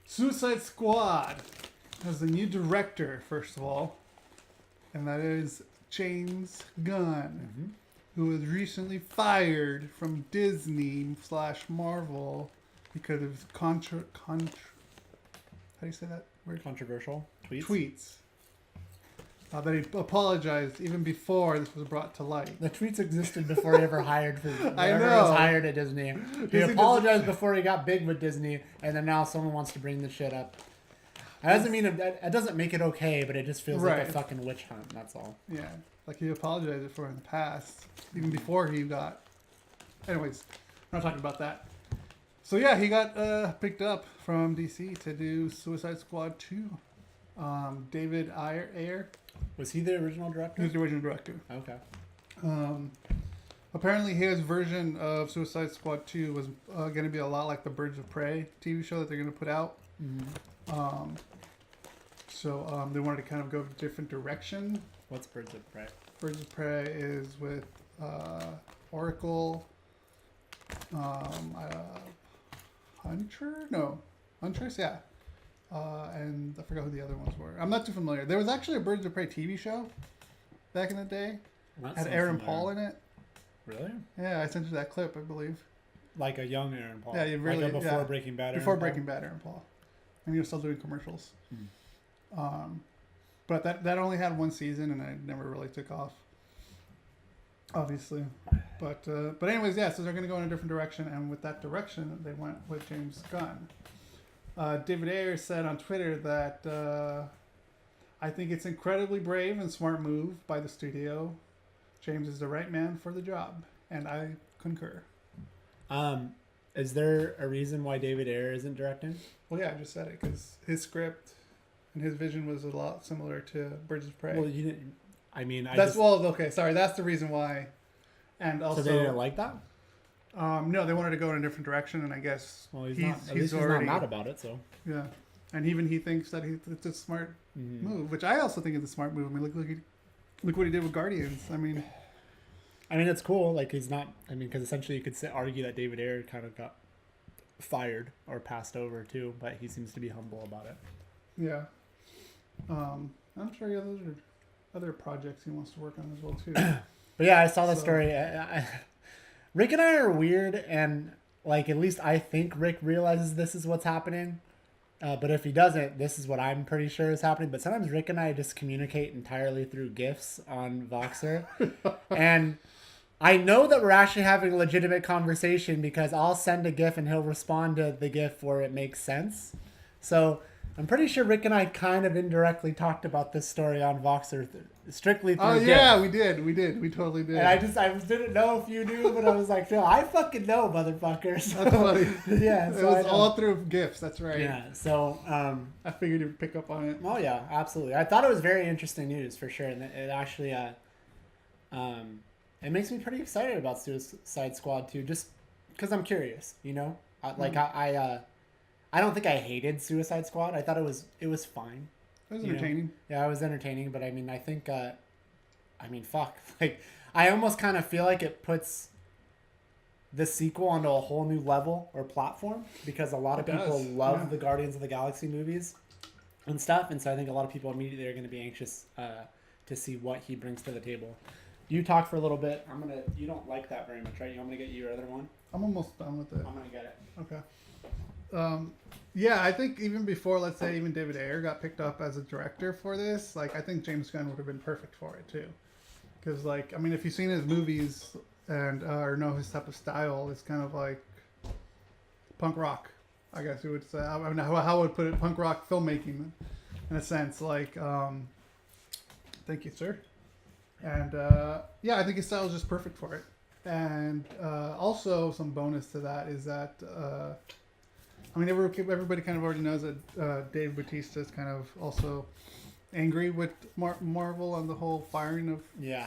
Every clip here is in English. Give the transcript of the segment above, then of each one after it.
Suicide Squad has a new director, first of all, and that is James Gunn, who was recently fired from Disney/Marvel because of how do you say that word? Controversial tweets. Tweets. That he apologized even before this was brought to light. The tweets existed before he ever hired for. I know. He was hired at Disney. He apologized before he got big with Disney, and then now someone wants to bring the shit up. That doesn't mean it doesn't make it okay, but it just feels like a fucking witch hunt. That's all. Yeah, like he apologized for in the past, even before he got. Anyways, we're not talking about that. So yeah, he got picked up from DC to do Suicide Squad 2. David Ayer. Was he the original director? He was the original director. Okay. Apparently, his version of Suicide Squad 2 was going to be a lot like the Birds of Prey TV show that they're going to put out. So they wanted to kind of go a different direction. What's Birds of Prey? Birds of Prey is with Oracle, Huntress, yeah. And I forgot who the other ones were. I'm not too familiar. There was actually a Birds of Prey TV show back in the day. Had Aaron Paul in it. Really? Yeah, I sent you that clip, I believe. Like a young Aaron Paul. Yeah, you really like before Breaking Bad. Before Breaking Bad, Aaron Paul, and he was still doing commercials. But that only had one season, and it never really took off. Obviously, but anyways, yeah. So they're going to go in a different direction, and with that direction, they went with James Gunn. David Ayer said on Twitter that I think it's incredibly brave and smart move by the studio. James is the right man for the job, and I concur. Is there a reason why David Ayer isn't directing? Well, yeah, I just said it because his script and his vision was a lot similar to Birds of Prey. Well, you didn't. I mean, okay. Sorry, that's the reason why. And also, so they didn't like that. No, they wanted to go in a different direction, and I guess he's not mad about it. So yeah, and even he thinks that it's a smart move, which I also think is a smart move. I mean, look what he did with Guardians. I mean, it's cool. Like he's not. I mean, because essentially you could argue that David Ayer kind of got fired or passed over too, but he seems to be humble about it. Yeah, I'm sure he has other projects he wants to work on as well too. But yeah, I saw the story. Rick and I are weird, and like at least I think Rick realizes this is what's happening. But if he doesn't, this is what I'm pretty sure is happening. But sometimes Rick and I just communicate entirely through GIFs on Voxer. And I know that we're actually having a legitimate conversation because I'll send a GIF and he'll respond to the GIF where it makes sense. So I'm pretty sure Rick and I kind of indirectly talked about this story on Voxer strictly through GIF. Yeah, we did. We totally did. And I didn't know if you knew, but I was like, Phil, I fucking know, motherfucker. So, that's funny. Yeah. So it was all through GIFs. That's right. Yeah. So I figured you'd pick up on it. Oh yeah, absolutely. I thought it was very interesting news for sure, and it actually it makes me pretty excited about Suicide Squad 2, just because I'm curious. You know, I don't think I hated Suicide Squad. I thought it was fine. It was entertaining. Yeah, it was entertaining, but I mean, I think, fuck. Like, I almost kind of feel like it puts the sequel onto a whole new level or platform because a lot of people love the Guardians of the Galaxy movies and stuff, and so I think a lot of people immediately are going to be anxious to see what he brings to the table. You talk for a little bit. You don't like that very much, right? You want me to get you your other one? I'm almost done with it. I'm gonna get it. Okay. Yeah, I think even before, let's say, even David Ayer got picked up as a director for this, like, I think James Gunn would have been perfect for it, too. Because, like, I mean, if you've seen his movies and or know his type of style, it's kind of like punk rock, I guess you would say. I don't know how I would put it, punk rock filmmaking, in a sense. Like, thank you, sir. And, yeah, I think his style is just perfect for it. And also, some bonus to that is that... I mean, everybody kind of already knows that Dave Bautista is kind of also angry with Marvel on the whole firing of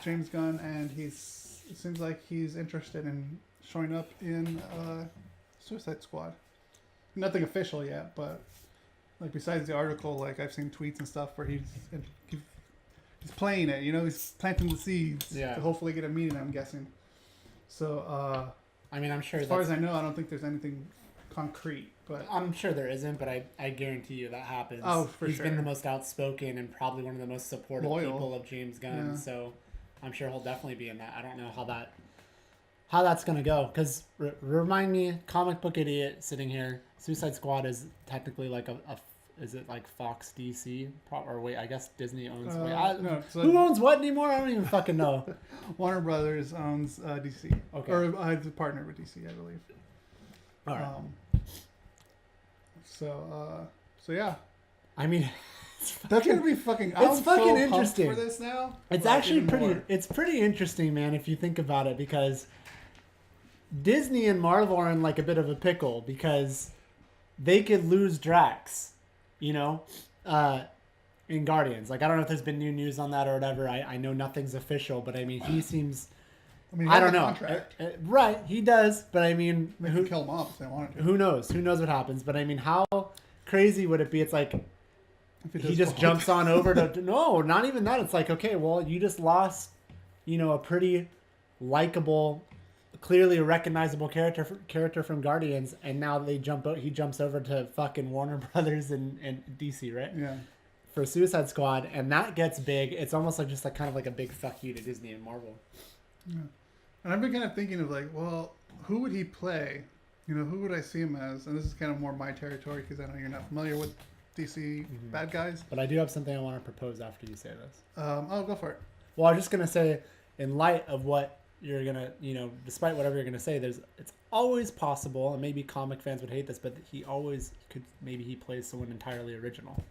James Gunn, and it seems like he's interested in showing up in Suicide Squad. Nothing official yet, but like besides the article, like I've seen tweets and stuff where he's playing it. You know, he's planting the seeds to hopefully get a meeting. I'm guessing. So, I mean, I'm sure. As far as I know, I don't think there's anything concrete, but I'm sure there isn't, but I guarantee you that happens. Oh, for He's sure. been the most outspoken and probably one of the most supportive Loyal. people of James Gunn. Yeah. So I'm sure he'll definitely be in that. I don't know how that's gonna go. Because remind me, comic book idiot sitting here. Suicide Squad is technically like a is it like Fox DC? Or wait, I guess Disney owns. no, so who owns what anymore? I don't even fucking know. Warner Brothers owns DC. Okay. Or it's a partner with DC, I believe. All right. So yeah. I mean, That's gonna be fucking. It's fucking interesting for this now. it's Like, actually even pretty. more. It's pretty interesting, man, if you think about it, because Disney and Marvel are in like a bit of a pickle because they could lose Drax, you know, in Guardians. Like I don't know if there's been new news on that or whatever. I know nothing's official, but I mean he seems. I mean, he I has don't a know. contract. Right, he does, but I mean, They can kill him off if they wanted to. who knows? Who knows what happens? But I mean, how crazy would it be? It's like If he just jumps on over to no, not even that. It's like, okay, well, you just lost, you know, a pretty likable, clearly a recognizable character from Guardians, and now he jumps over to fucking Warner Brothers and DC, right? Yeah. For Suicide Squad, and that gets big. It's almost like just like kind of like a big fuck you to Disney and Marvel. Yeah. And I've been kind of thinking of like, well, who would he play? You know, who would I see him as? And this is kind of more my territory because I know you're not familiar with DC bad guys. But I do have something I want to propose after you say this. I'll go for it. Well, I was just gonna say, in light of what you're gonna, you know, despite whatever you're gonna say, it's always possible, and maybe comic fans would hate this, but he plays someone entirely original.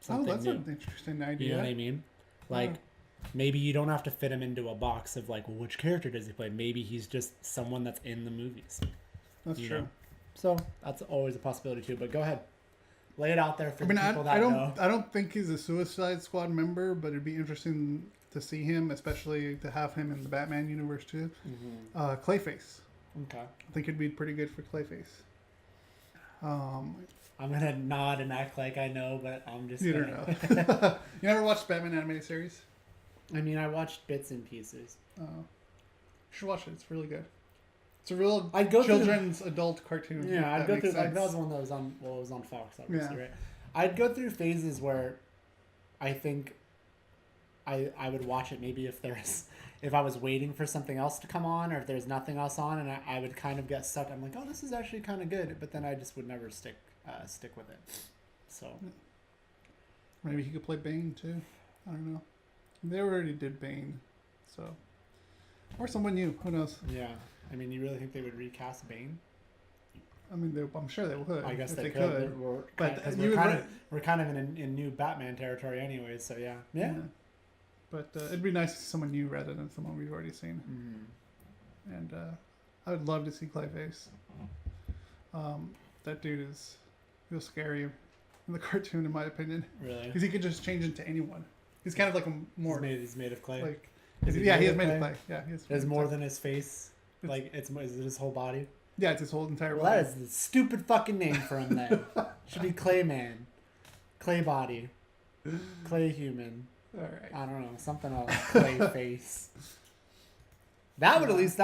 Something that's new. an interesting idea. You know what I mean? Like, maybe you don't have to fit him into a box of like, well, which character does he play? Maybe he's just someone that's in the movies. That's you true. know? So that's always a possibility too. But go ahead, lay it out there for I mean, people that I don't, know. I don't think he's a Suicide Squad member, but it'd be interesting to see him, especially to have him in the Batman universe too. Clayface. Okay. I think it'd be pretty good for Clayface. I'm gonna nod and act like I know, but I'm just. You don't know. You never watched Batman animated series? I mean, I watched bits and pieces. You should watch it. It's really good. It's a real I'd go through- children's adult cartoon. Yeah, I'd that go makes through. Like, sense. that was the one that was on. Well, it was on Fox, obviously, Yeah. right? I'd go through phases where I think I would watch it maybe if I was waiting for something else to come on, or if there's nothing else on, and I would kind of get stuck. I'm like, oh, this is actually kind of good, but then I just would never stick with it. So Maybe he could play Bane too. I don't know. They already did Bane, so or someone new. Who knows? yeah, I mean, you really think they would recast Bane? I mean, I'm sure they would. I guess if they they could. But Because you would we're kind of in new Batman territory, anyways. So yeah. But it'd be nice to see someone new rather than someone we've already seen. Mm-hmm. And I would love to see Clayface. That dude is real scary in the cartoon, in my opinion, Really? because he could just change into anyone. He's kind of like a more He's made of clay. like Is he yeah, made he of is made of clay? clay. Yeah, he is. There's made of more clay. than his face. Like is it his whole body? Yeah, it's his whole entire Well, body. that is the stupid fucking name for him then. Should be Clayman, Clay body, Clay human. All right. I don't know, something else. Clay face. That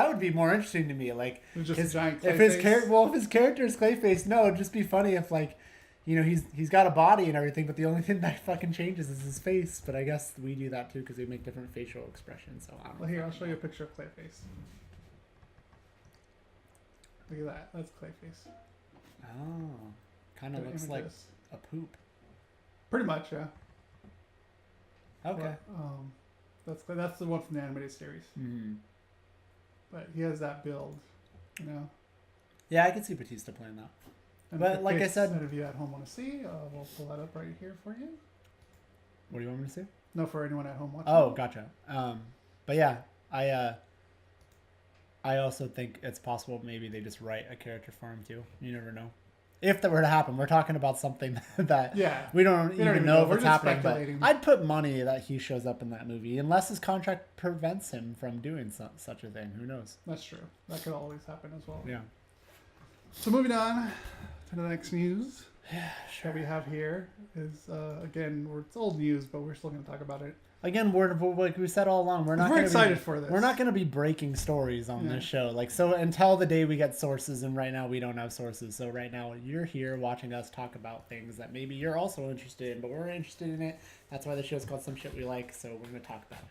would be more interesting to me. Like It's just a giant clay if his face. if his character is Clayface, no, it'd just be funny if like, you know, he's got a body and everything, but the only thing that fucking changes is his face. But I guess we do that too because we make different facial expressions. So I don't know. Well, here, I'll show you a picture of Clayface. Look at that. That's Clayface. Oh, kind of Good looks like images. a poop. Pretty much, yeah. Okay. But, that's the one from the animated series. Mm-hmm. But he has that build, you know. Yeah, I could see Batista playing that. And But if like I it's said- that if you at home want to see, we'll pull that up right here for you. What do you want me to say? No, for anyone at home watching. Oh, gotcha. But yeah, I also think it's possible maybe they just write a character for him too. You never know. If that were to happen, we're talking about something that Yeah. we don't even know if We're it's just happening. But speculating. I'd put money that he shows up in that movie, unless his contract prevents him from doing such a thing. Who knows? That's true. That could always happen as well. Yeah. So moving on to the next news Yeah, that we have here is, again, it's old news, but we're still going to talk about it. again, we're like we said all along, we're not We're gonna excited for this. We're not going to be breaking stories on this show. Like, so until the day we get sources, and right now we don't have sources. So right now you're here watching us talk about things that maybe you're also interested in, but we're interested in it. That's why the show's called Some Shit We Like. So we're going to talk about it.